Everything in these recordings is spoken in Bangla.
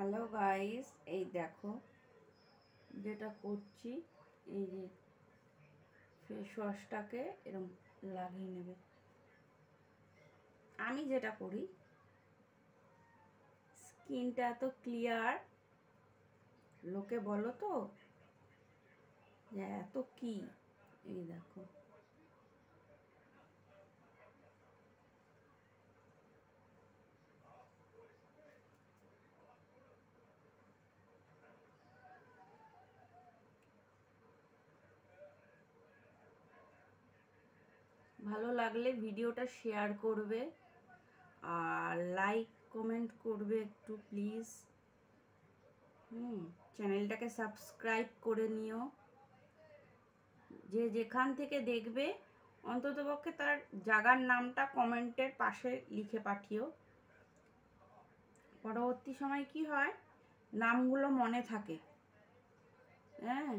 হ্যালো গাইস, এই দেখো যেটা করছি, এই যে ফেস ওয়াশটাকে এরকম লাগিয়ে নেবে। আমি যেটা করি, স্কিনটা এত ক্লিয়ার, লোকে বলো তো যে এত কি, এই দেখো ভালো লাগলে ভিডিওটা শেয়ার করবে আর লাইক কমেন্ট করবে একটু প্লিজ। চ্যানেলটাকে সাবস্ক্রাইব করে নিও। যে যেখান থেকে দেখবে অন্ততপক্ষে তার জায়গার নামটা কমেন্টের পাশে লিখে পাঠিও। পরবর্তী সময় কি হয়, নামগুলো মনে থাকে। হ্যাঁ,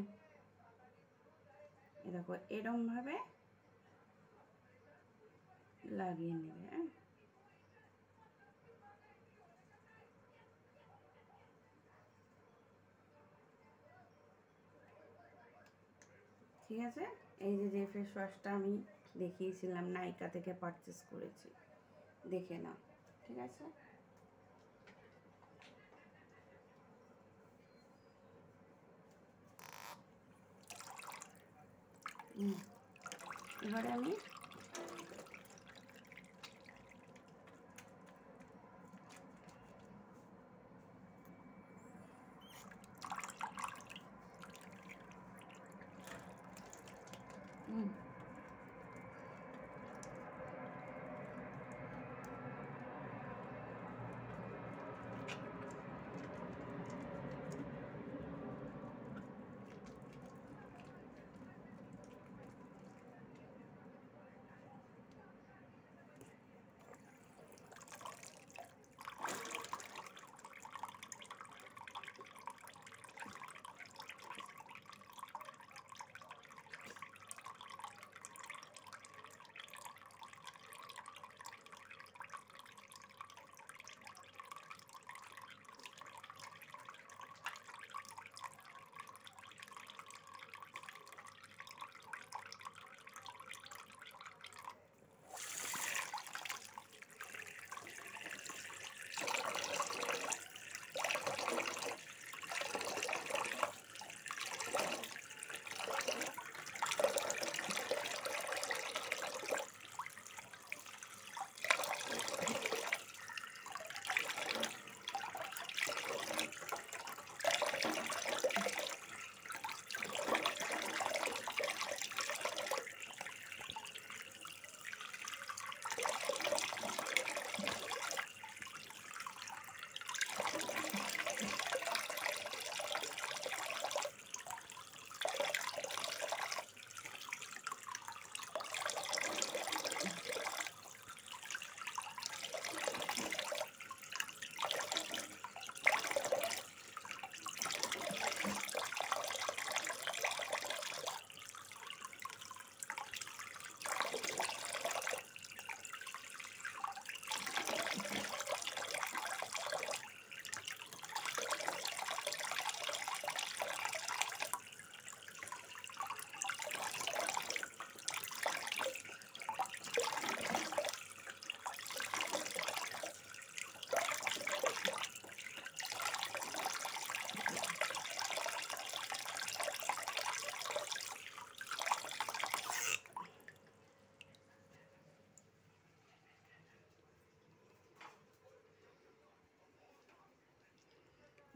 দেখো এরমভাবে লাগিয়ে নেবে। হ্যাঁ, ঠিক আছে। এই যে ফেস ওয়াশটা আমি দেখিয়েছিলাম, নাইকা থেকে পারচেস করেছি, দেখে নাও। ঠিক আছে, এবারে আমি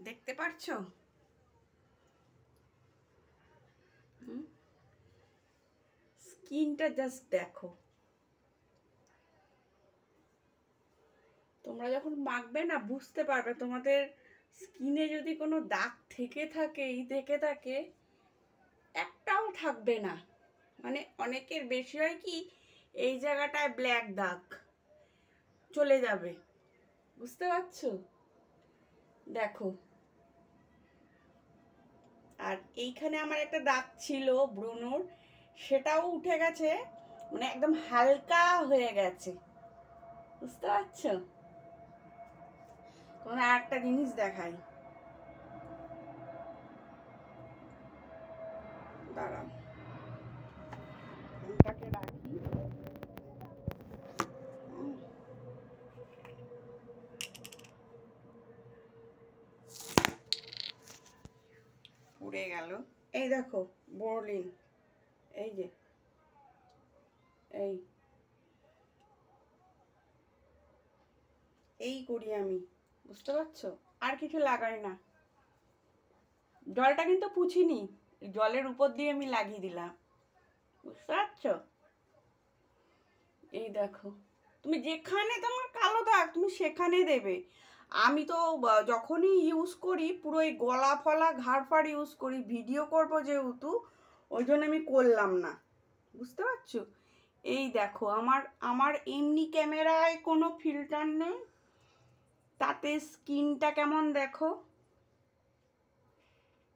দেখতে পারছো, স্কিনটা জাস্ট দেখো। তোমরা যখন মাখবে না বুঝতে পারবে, তোমাদের স্কিনে যদি কোনো দাগ থেকে থাকে একটাও থাকবে না। মানে অনেকের বেশি হয় কি, এই জায়গাটায় ব্ল্যাক দাগ চলে যাবে, বুঝতে পারছো? দেখো, আর এইখানে আমার একটা দাগ ছিল ব্রণর, সেটাও উঠে গেছে, মানে একদম হালকা হয়ে গেছে, বুঝতে পারছো? তোমার একটা জিনিস দেখাই, দাঁড়াও, ফোনটাকে রাখি। পুড়ে গেল। এই দেখো বোরলিন, এই যে এই করি আমি, বুঝতে পারছো? আর কিছু লাগাই না। জলটা কিন্তু পুছিনি, জলের উপর দিয়ে আমি লাগিয়ে দিলাম, বুঝতে পারছো? এই দেখো, তুমি যেখানে তোমার কালো দাগ তুমি সেখানে দেবে। আমি তো যখনই ইউজ করি পুরো এই গলা ফলা ঘাড় ফাড় ইউজ করি, ভিডিও করবো যেহেতু, ওই জন্য আমি করলাম না, বুঝতে পারছো? এই দেখো আমার আমার এমনি ক্যামেরায় কোনো ফিল্টার নেই, তাতে স্কিনটা কেমন দেখো,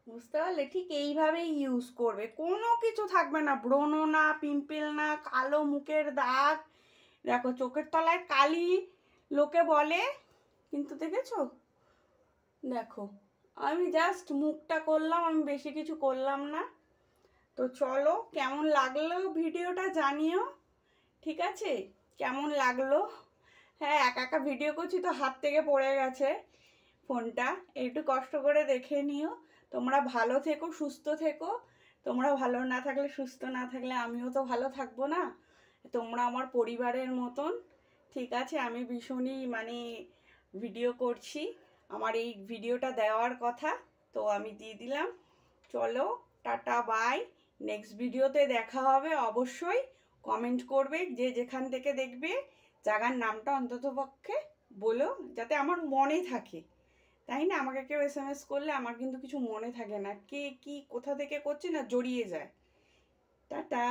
বুঝতে পারলে? ঠিক এইভাবেই ইউজ করবে, কোনো কিছু থাকবে না, ব্রণ না, পিম্পল না, কালো মুখের দাগ। দেখো চোখের তলায় কালি লোকে বলে, কিন্তু দেখেছো? দেখো আমি জাস্ট মুখটা করলাম, আমি বেশি কিছু করলাম না। তো চলো, কেমন লাগলো ভিডিওটা জানিও, ঠিক আছে? কেমন লাগলো? হ্যাঁ, একা একা ভিডিও করছি তো হাত থেকে পড়ে গেছে ফোনটা, একটু কষ্ট করে দেখে নিও। তোমরা ভালো থেকো, সুস্থ থেকো। তোমরা ভালো না থাকলে, সুস্থ না থাকলে আমিও তো ভালো থাকবো না। তোমরা আমার পরিবারের মতন, ঠিক আছে? আমি ভীষণই মানে ভিডিও করছি, আমার এই ভিডিওটা দেওয়ার কথা, তো আমি দিয়ে দিলাম। চলো, টাটা, বাই। নেক্সট ভিডিওতে দেখা হবে অবশ্যই। কমেন্ট করবে যে যেখান থেকে দেখবে, জায়গার নামটা অন্তত পক্ষে বলো, যাতে আমার মনে থাকে, তাই না? আমাকে কেউ SMS করলে আমার কিন্তু কিছু মনে থাকে না, কে কি কোথা থেকে করছে না জড়িয়ে যায়। টাটা।